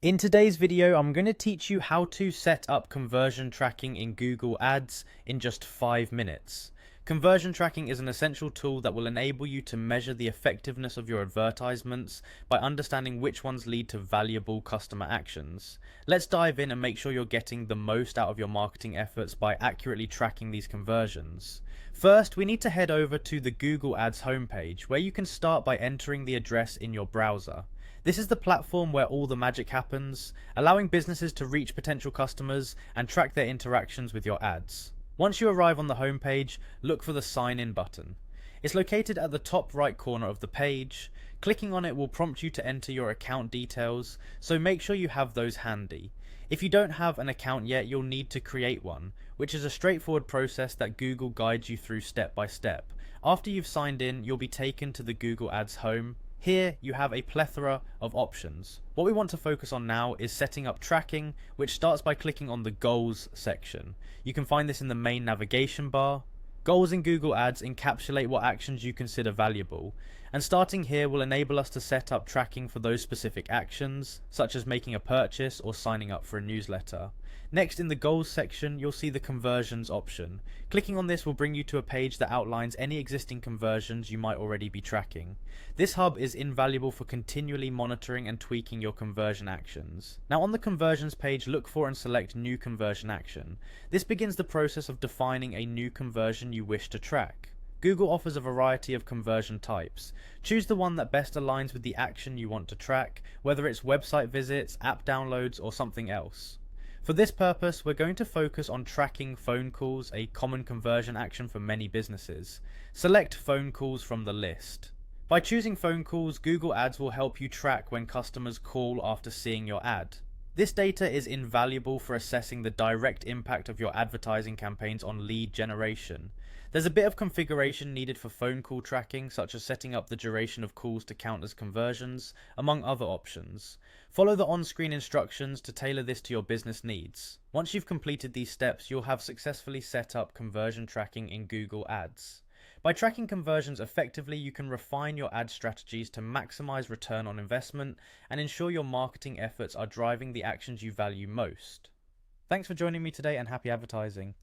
In today's video, I'm going to teach you how to set up conversion tracking in Google Ads in just 5 minutes. Conversion tracking is an essential tool that will enable you to measure the effectiveness of your advertisements by understanding which ones lead to valuable customer actions. Let's dive in and make sure you're getting the most out of your marketing efforts by accurately tracking these conversions. First, we need to head over to the Google Ads homepage, where you can start by entering the address in your browser. This is the platform where all the magic happens, allowing businesses to reach potential customers and track their interactions with your ads. Once you arrive on the homepage, look for the Sign In button. It's located at the top right corner of the page. Clicking on it will prompt you to enter your account details, so make sure you have those handy. If you don't have an account yet, you'll need to create one, which is a straightforward process that Google guides you through step by step. After you've signed in, you'll be taken to the Google Ads home. Here you have a plethora of options. What we want to focus on now is setting up tracking, which starts by clicking on the Goals section. You can find this in the main navigation bar. Goals in Google Ads encapsulate what actions you consider valuable, and starting here will enable us to set up tracking for those specific actions, such as making a purchase or signing up for a newsletter. Next, in the Goals section, you'll see the Conversions option. Clicking on this will bring you to a page that outlines any existing conversions you might already be tracking. This hub is invaluable for continually monitoring and tweaking your conversion actions. Now, on the Conversions page, look for and select New Conversion Action. This begins the process of defining a new conversion you wish to track. Google offers a variety of conversion types. Choose the one that best aligns with the action you want to track, whether it's website visits, app downloads, or something else. For this purpose, we're going to focus on tracking phone calls, a common conversion action for many businesses. Select phone calls from the list. By choosing phone calls, Google Ads will help you track when customers call after seeing your ad. This data is invaluable for assessing the direct impact of your advertising campaigns on lead generation. There's a bit of configuration needed for phone call tracking, such as setting up the duration of calls to count as conversions, among other options. Follow the on-screen instructions to tailor this to your business needs. Once you've completed these steps, you'll have successfully set up conversion tracking in Google Ads. By tracking conversions effectively, you can refine your ad strategies to maximize return on investment and ensure your marketing efforts are driving the actions you value most. Thanks for joining me today, and happy advertising.